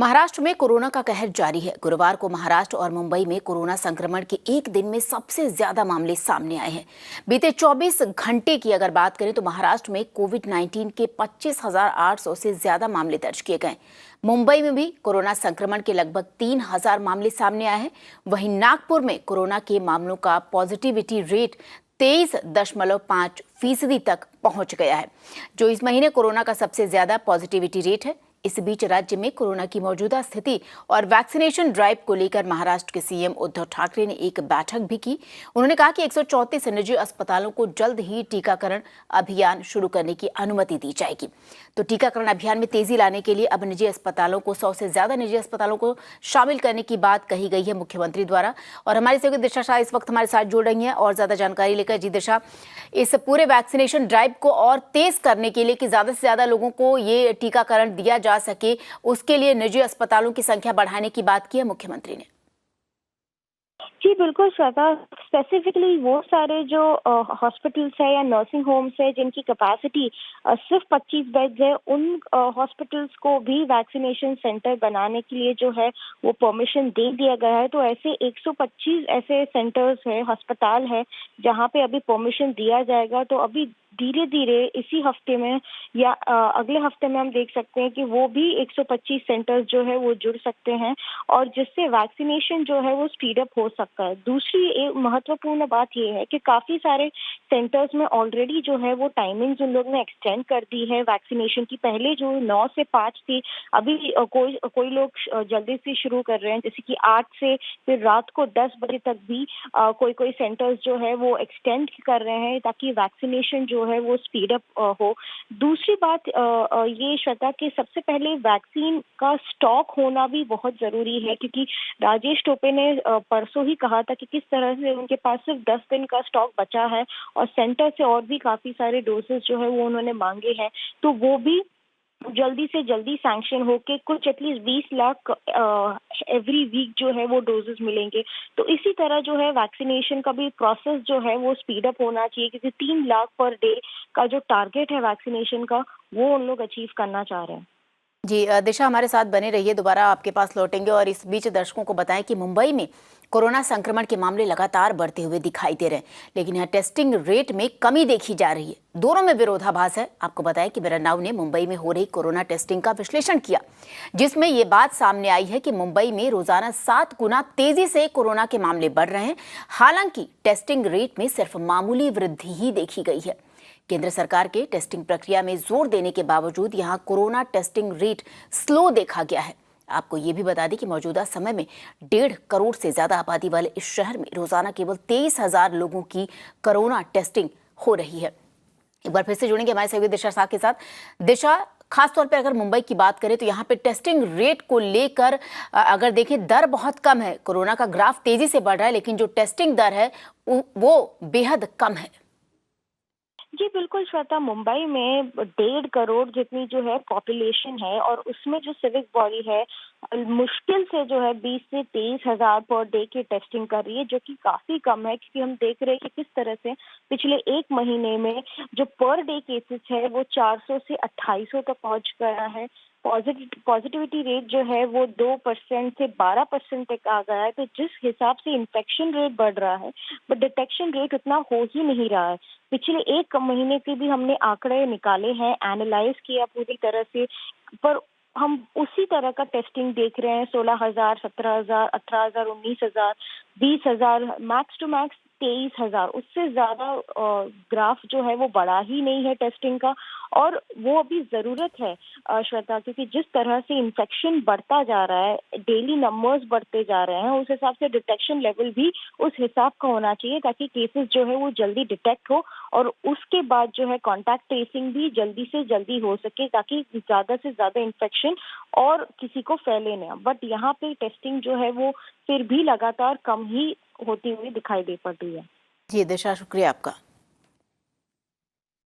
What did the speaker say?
महाराष्ट्र में कोरोना का कहर जारी है। गुरुवार को महाराष्ट्र और मुंबई में कोरोना संक्रमण के एक दिन में सबसे ज्यादा मामले सामने आए हैं। बीते 24 घंटे की अगर बात करें तो महाराष्ट्र में कोविड-19 के 25,800 से ज्यादा मामले दर्ज किए गए। मुंबई में भी कोरोना संक्रमण के लगभग 3,000 मामले सामने आए हैं। वहीं नागपुर में कोरोना के मामलों का पॉजिटिविटी रेट 23.5% तक पहुंच गया है, जो इस महीने कोरोना का सबसे ज्यादा पॉजिटिविटी रेट है। इस बीच राज्य में कोरोना की मौजूदा स्थिति और वैक्सीनेशन ड्राइव को लेकर महाराष्ट्र के सीएम उद्धव ठाकरे ने एक बैठक भी की। उन्होंने कहा कि 134 निजी अस्पतालों को जल्द ही टीकाकरण अभियान शुरू करने की अनुमति दी जाएगी। तो टीकाकरण अभियान में तेजी लाने के लिए अब निजी अस्पतालों को 100 से ज्यादा निजी अस्पतालों को शामिल करने की बात कही गई है मुख्यमंत्री द्वारा। और हमारी सहयोगी दिशा शाह इस वक्त हमारे साथ जुड़ रही हैं और ज्यादा जानकारी लेकर। जी दिशा, इस पूरे वैक्सीनेशन ड्राइव को और तेज करने के लिए कि ज्यादा से ज्यादा लोगों को ये टीकाकरण दिया जा सके, उसके लिए निजी अस्पतालों की संख्या बढ़ाने की बात की है मुख्यमंत्री ने। जी बिल्कुल श्वेता, स्पेसिफिकली वो सारे जो हॉस्पिटल्स है या नर्सिंग होम्स है जिनकी कैपेसिटी सिर्फ 25 बेड्स है, उन हॉस्पिटल्स को भी वैक्सीनेशन सेंटर बनाने के लिए जो है वो परमिशन दे दिया गया है। तो ऐसे 125 ऐसे सेंटर्स है, अस्पताल है जहां पे अभी परमिशन दिया जाएगा। तो अभी धीरे धीरे इसी हफ्ते में या अगले हफ्ते में हम देख सकते हैं कि वो भी 125 सेंटर्स जो है वो जुड़ सकते हैं और जिससे वैक्सीनेशन जो है वो स्पीड अप हो सकता है। दूसरी एक महत्वपूर्ण बात ये है कि काफी सारे सेंटर्स में ऑलरेडी जो है वो टाइमिंग्स उन लोगों ने एक्सटेंड कर दी है वैक्सीनेशन की। पहले जो 9 से 5 थी, अभी कोई लोग जल्दी से शुरू कर रहे हैं, जैसे कि 8 से फिर रात को 10 बजे तक भी कोई सेंटर्स जो है वो एक्सटेंड कर रहे हैं ताकि वैक्सीनेशन जो है वो स्पीड अप हो। दूसरी बात ये श्वेता कि सबसे पहले वैक्सीन का स्टॉक होना भी बहुत जरूरी है, क्योंकि राजेश टोपे ने परसों ही कहा था कि किस तरह से उनके पास सिर्फ 10 दिन का स्टॉक बचा है और सेंटर से और भी काफी सारे डोसेस जो है वो उन्होंने मांगे हैं, तो वो भी जल्दी से जल्दी सैंक्शन होके कुछ एटलीस्ट 20 लाख एवरी वीक जो है वो डोजेस मिलेंगे। तो इसी तरह जो है वैक्सीनेशन का भी प्रोसेस जो है वो स्पीड अप होना चाहिए, क्योंकि 3 लाख पर डे का जो टारगेट है वैक्सीनेशन का वो उन लोग अचीव करना चाह रहे हैं। जी दिशा, हमारे साथ बने रहिए, दोबारा आपके पास लौटेंगे। और इस बीच दर्शकों को बताएं कि मुंबई में कोरोना संक्रमण के मामले लगातार बढ़ते हुए दिखाई दे रहे हैं, लेकिन यहाँ टेस्टिंग रेट में कमी देखी जा रही है। दोनों में विरोधाभास है। आपको बताएं कि बिरनाव ने मुंबई में हो रही कोरोना टेस्टिंग का विश्लेषण किया, जिसमें ये बात सामने आई है कि मुंबई में रोजाना 7 गुना तेजी से कोरोना के मामले बढ़ रहे हैं। हालांकि टेस्टिंग रेट में सिर्फ मामूली वृद्धि ही देखी गई है। केंद्र सरकार के टेस्टिंग प्रक्रिया में जोर देने के बावजूद यहां कोरोना टेस्टिंग रेट स्लो देखा गया है। आपको ये भी बता दें कि मौजूदा समय में 1.5 करोड़ से ज्यादा आबादी वाले इस शहर में रोजाना केवल 23,000 लोगों की कोरोना टेस्टिंग हो रही है। एक बार फिर से जुड़ेंगे हमारे सहयोगी दिशा शाह के साथ। दिशा, खासतौर पर अगर मुंबई की बात करें तो यहाँ पे टेस्टिंग रेट को लेकर अगर देखें, दर बहुत कम है। कोरोना का ग्राफ तेजी से बढ़ रहा है, लेकिन जो टेस्टिंग दर है वो बेहद कम है। जी बिल्कुल श्वेता, मुंबई में 1.5 करोड़ जितनी जो है पॉपुलेशन है और उसमें जो सिविक बॉडी है मुश्किल से जो है 20 से 23,000 पर डे की टेस्टिंग कर रही है, जो कि काफी कम है, क्योंकि हम देख रहे हैं कि किस तरह से पिछले एक महीने में जो पर डे केसेस है वो 400 से 2800 तक पहुंच गया है। पॉजिटिविटी रेट जो है वो 2% से 12% तक आ गया है। तो जिस हिसाब से इन्फेक्शन रेट बढ़ रहा है बट डिटेक्शन रेट उतना हो ही नहीं रहा है। पिछले एक महीने के भी हमने आंकड़े निकाले हैं, एनालाइज किया पूरी तरह से, पर हम उसी तरह का टेस्टिंग देख रहे हैं। 16,000, 17,000, 18,000, 19,000, 20,000, मैक्स टू मैक्स 23,000। उससे ज्यादा ग्राफ जो है वो बढ़ा ही नहीं है टेस्टिंग का, और वो अभी जरूरत है श्वेता, क्योंकि जिस तरह से इन्फेक्शन बढ़ता जा रहा है, डेली नंबर्स बढ़ते जा रहे हैं, उस हिसाब से डिटेक्शन लेवल भी उस हिसाब का होना चाहिए ताकि केसेस जो है वो जल्दी डिटेक्ट हो और उसके बाद जो है कॉन्टैक्ट ट्रेसिंग भी जल्दी से जल्दी हो सके, ताकि ज्यादा से ज्यादा इन्फेक्शन और किसी को फैले ना। बट यहाँ पे टेस्टिंग जो है वो फिर भी लगातार कम ही होती हुई दिखाई दे पड़ रही है। जी दिशा, शुक्रिया आपका।